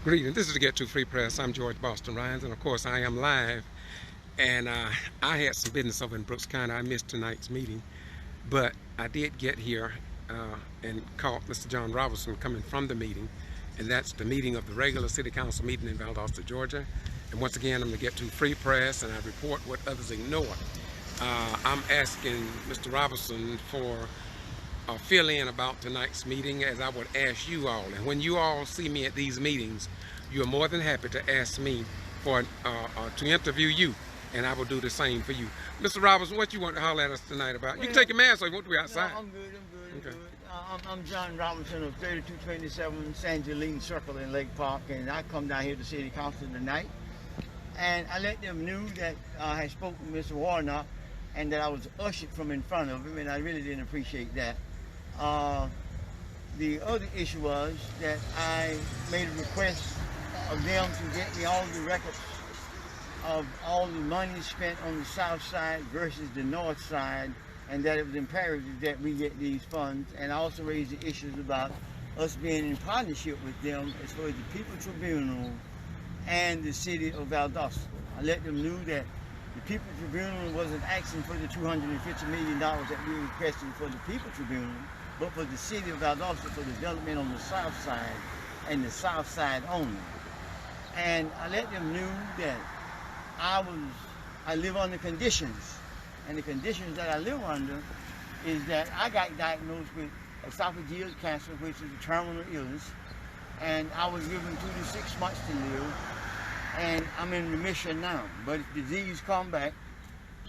Greetings. This is the Getto Free Press. I'm George Boston Ryans, and of course I am live. And I had some business over in Brooks County. I missed tonight's meeting, but I did get here and caught Mr. John Robinson coming from the meeting, and that's the meeting of the regular City Council meeting in Valdosta, Georgia. And once again, I'm the Getto Free Press, and I report what others ignore. I'm asking Mr. Robinson for fill in about tonight's meeting, as I would ask you all. And when you all see me at these meetings, you're more than happy to ask me for to interview you, and I will do the same for you. Mr. Robinson, what you want to holler at us tonight about? You can take your mask off. You want to be outside. No, I'm good. I'm John Robinson of 3227 Sangeline Circle in Lake Park, and I come down here to City Council tonight. And I let them know that I had spoken to Mr. Warnock and that I was ushered from in front of him, and I really didn't appreciate that. The other issue was that I made a request of them to get me all the records of all the money spent on the south side versus the north side, and that it was imperative that we get these funds. And I also raised the issues about us being in partnership with them as far as the People Tribunal and the city of Valdosta. I let them know that the People Tribunal wasn't asking for the $250 million that we requested for the People Tribunal, but for the city of Valdosta for development on the south side and the south side only. And I let them know that I live under conditions, and the conditions that I live under is that I got diagnosed with esophageal cancer, which is a terminal illness, and I was given 2 to 6 months to live, and I'm in remission now. But if the disease come back,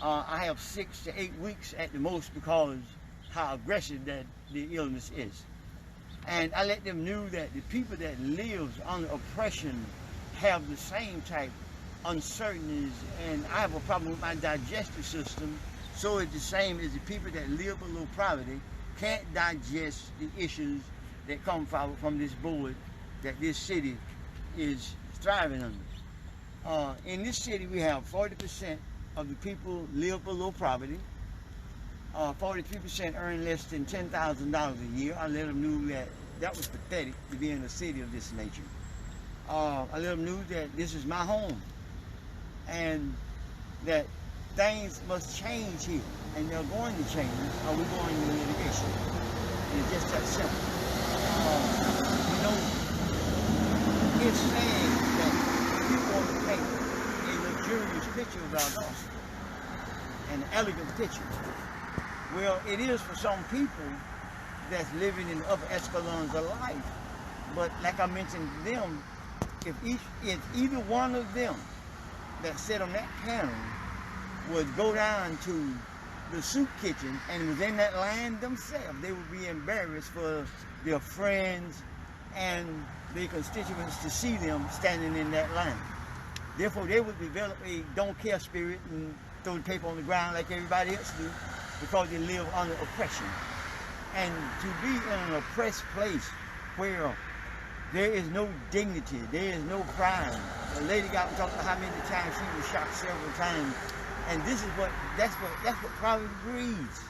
I have 6 to 8 weeks at the most, because how aggressive that the illness is. And I let them know that the people that live under oppression have the same type uncertainties, and I have a problem with my digestive system, so it's the same as the people that live below poverty can't digest the issues that come from this board that this city is striving under. In this city, we have 40% of the people live below poverty. 43% earn less than $10,000 a year. I let them know that was pathetic to be in a city of this nature. I let them know that this is my home, and that things must change here, and they're going to change, or we're going into litigation. And it's just that simple. It's saying that people want to paint a luxurious picture of Valdosta, an elegant picture. Well, it is for some people that's living in the upper echelons of life. But like I mentioned to them, if either one of them that sit on that panel would go down to the soup kitchen and was in that line themselves, they would be embarrassed for their friends and their constituents to see them standing in that line. Therefore, they would develop a don't care spirit and throw the paper on the ground like everybody else do, because they live under oppression. And to be in an oppressed place where there is no dignity, there is no pride. A lady got to talk about how many times she was shot several times, and that's what poverty breeds.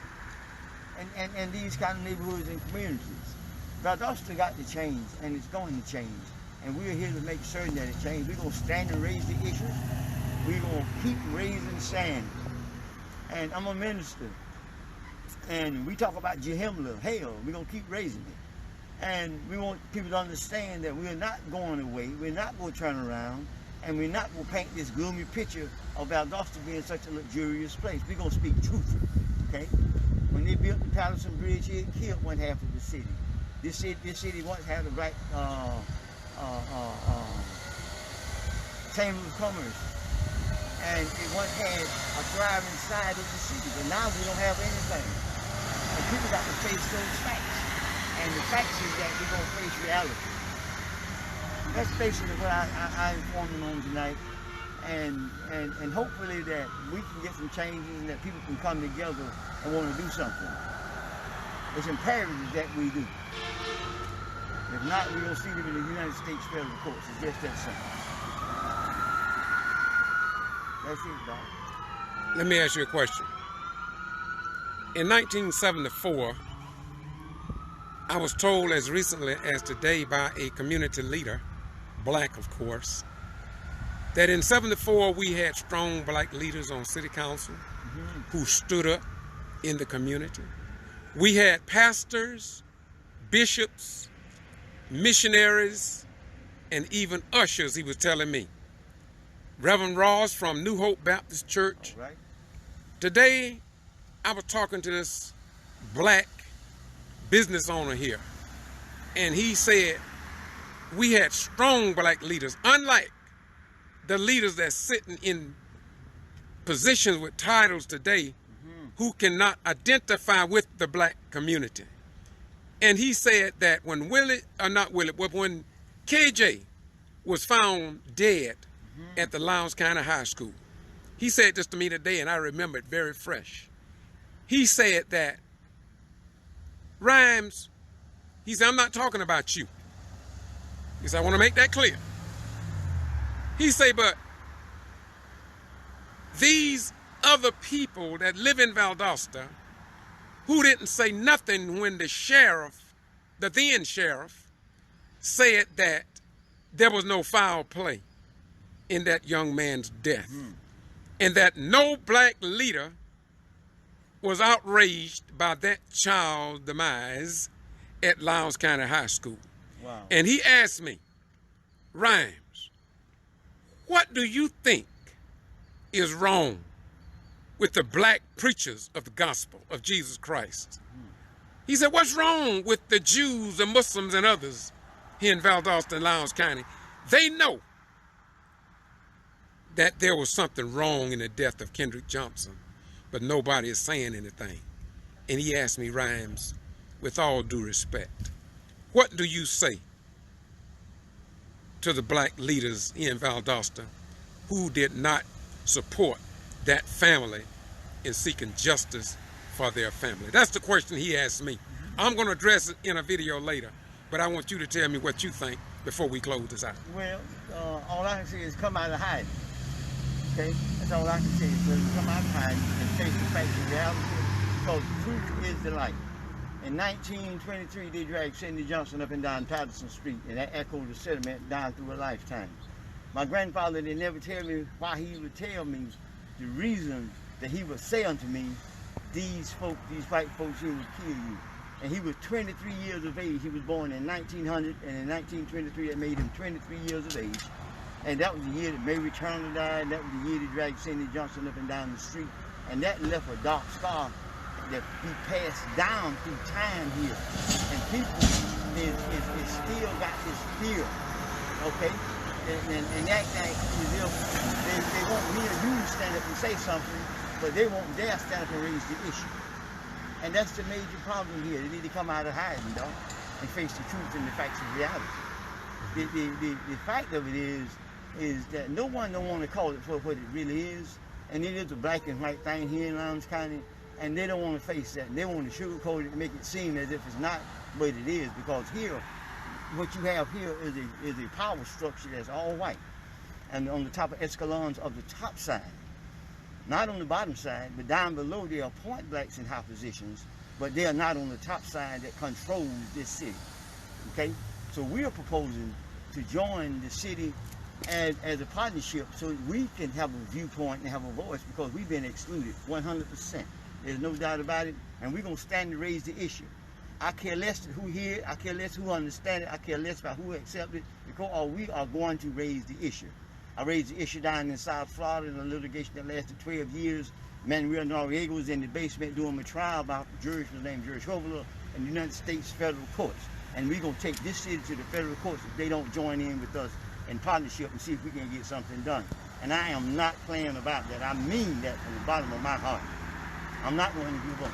And these kind of neighborhoods and communities. Valdosta got to change, and it's going to change. And we're here to make certain that it changes. We're going to stand and raise the issues. We're going to keep raising sand. And I'm a minister. And we talk about Jehimla, hell, we're going to keep raising it. And we want people to understand that we're not going away, we're not going to turn around, and we're not going to paint this gloomy picture of Valdosta being such a luxurious place. We're going to speak truth, okay? When they built the Patterson Bridge here, it killed one half of the city. This city once had a black Chamber of Commerce, and it once had a thriving side of the city, but now we don't have anything. And people got to face those facts. And the fact is that we're going to face reality. That's basically what I informed them on tonight. And hopefully that we can get some changes and that people can come together and want to do something. It's imperative that we do. If not, we will see them in the United States federal courts. It's just that simple. That's it, Doc. Let me ask you a question. In 1974, I was told as recently as today by a community leader black, of course, that in '74 we had strong black leaders on city council who stood up in the community. We had pastors, bishops, missionaries, and even ushers, he was telling me. Reverend Ross from New Hope Baptist Church. All right. Today, I was talking to this black business owner here, and he said we had strong black leaders, unlike the leaders that's sitting in positions with titles today who cannot identify with the black community. And he said that when when KJ was found dead at the Lowndes County High School, he said this to me today, and I remember it very fresh. He said that, Rhymes, he said, I'm not talking about you. He said, I want to make that clear. He said, but these other people that live in Valdosta who didn't say nothing when the sheriff, the then sheriff, said that there was no foul play in that young man's death, and that no black leader was outraged by that child's demise at Lowndes County High School. Wow. And he asked me, Rhymes, what do you think is wrong with the black preachers of the gospel of Jesus Christ? He said, what's wrong with the Jews and Muslims and others here in Valdosta and Lowndes County? They know that there was something wrong in the death of Kendrick Johnson, but nobody is saying anything. And he asked me, Rhymes, with all due respect, what do you say to the black leaders here in Valdosta who did not support that family in seeking justice for their family? That's the question he asked me. I'm going to address it in a video later, but I want you to tell me what you think before we close this out. Well, all I can say is come out of hiding. Okay? That's all I can say is come out of hiding and face the facts and reality, because truth is the light. In 1923, they dragged Sidney Johnson up and down Patterson Street, and that echoed the sentiment down through a lifetime. My grandfather did never tell me why he would tell me the reason that he would say unto me, these white folks here would kill you. And he was 23 years of age. He was born in 1900, and in 1923, that made him 23 years of age. And that was the year that Mary Turner died. That was the year they dragged Sidney Johnson up and down the street. And that left a dark scar that he passed down through time here. And people is still got this fear, okay? And act like as if they want me or you to stand up and say something, but they won't dare stand up and raise the issue. And that's the major problem here. They need to come out of hiding, dog, and face the truth and the facts of reality. The fact of it is that no one don't want to call it for what it really is. And it is a black and white thing here in Lowndes County, and they don't want to face that. They want to sugarcoat it and make it seem as if it's not what it is, because here, what you have here is a power structure that's all white. And on the top of escalons of the top side, not on the bottom side, but down below, they appoint blacks in high positions, but they are not on the top side that controls this city, okay? So we are proposing to join the city as a partnership so that we can have a viewpoint and have a voice, because we've been excluded 100%. There's no doubt about it, and we're going to stand to raise the issue. I care less who hear it, I care less who understand it, I care less about who accepts it, because we are going to raise the issue. I raised the issue down in South Florida in a litigation that lasted 12 years. Manuel Noriega was in the basement doing a trial about George, was named George Hoveler, in the United States federal courts. And we're going to take this city to the federal courts if they don't join in with us in partnership and see if we can get something done. And I am not playing about that. I mean that from the bottom of my heart. I'm not going to give up.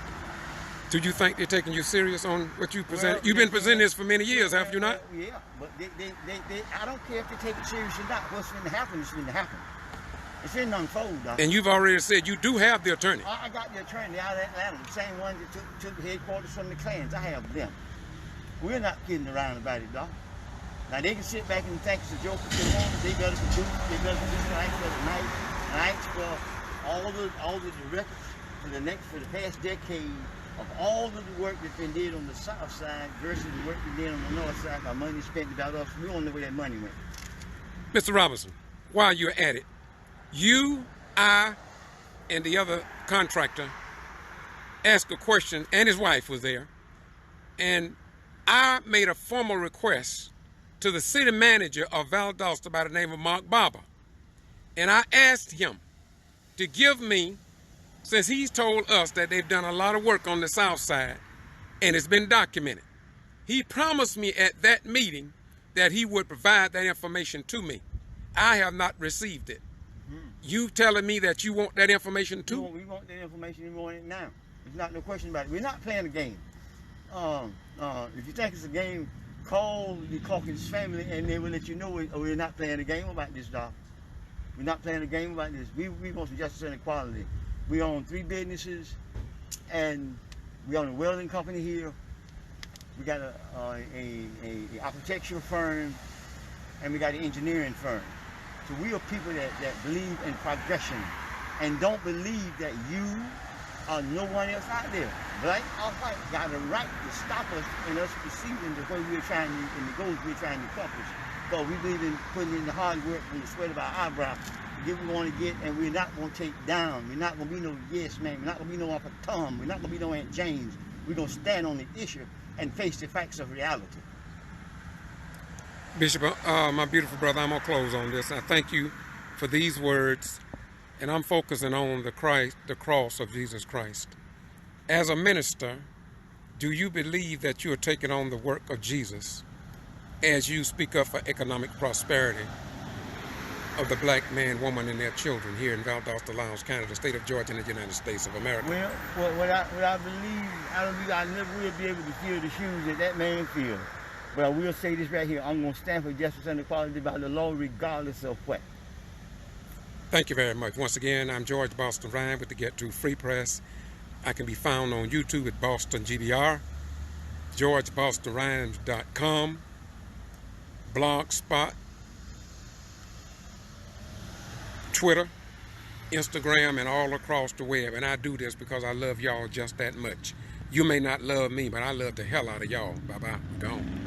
Do you think they're taking you serious on what you present? Well, you've been presenting this for many years, have you not? Yeah, but I don't care if they take it serious or not. What's going to happen is going to happen. It's going to unfold, Doc. And you've already said you do have the attorney. I got the attorney out of Atlanta, the same one that took the headquarters from the clans. I have them. We're not kidding around about it, Doc. Now, they can sit back and think it's a joke if they want. They got to produce, they got to do nights for the nights for all the records for the past decade of all of the work that's been did on the south side versus the work that's been on the north side. Our money spent about us. We don't know where that money went. Mr. Robinson, while you're at it, you, I, and the other contractor asked a question, and his wife was there, and I made a formal request to the city manager of Valdosta by the name of Mark Barber. And I asked him to give me, since he's told us that they've done a lot of work on the south side and it's been documented, he promised me at that meeting that he would provide that information to me. I have not received it. You telling me that you want that information too? We want that information, we want it now. There's not no question about it. We're not playing a game. If you think it's a game, call the Calkins family and they will let you know we're not playing a game about this, dog. We're not playing a game about this. We want some justice and equality. We own 3 businesses, and we own a welding company here. We got a architectural firm, and we got an engineering firm. So we are people that believe in progression and don't believe that you or no one else out there, black or white, got a right to stop us and us perceiving the way we're trying to, and the goals we're trying to accomplish. Because we believe in putting in the hard work and the sweat of our eyebrow to get what we want to get, and we're not going to take down. We're not going to be no yes man. We're not going to be no Uncle Tom. We're not going to be no Aunt James. We're going to stand on the issue and face the facts of reality. Bishop, my beautiful brother, I'm going to close on this. I thank you for these words, and I'm focusing on the cross of Jesus Christ. As a minister, do you believe that you are taking on the work of Jesus as you speak up for economic prosperity of the black man, woman, and their children here in Valdosta, Lowndes County, the state of Georgia, and the United States of America? Well, what I believe, I don't believe I never will be able to feel the shoes that man feels. But I will say this right here, I'm going to stand for justice and equality by the law regardless of what. Thank you very much. Once again, I'm George Boston Ryan with the Getto Free Press. I can be found on YouTube at Boston G.B.R, GeorgeBostonRyan.com, Blogspot, Twitter, Instagram, and all across the web. And I do this because I love y'all just that much. You may not love me, but I love the hell out of y'all. Bye-bye. Gone.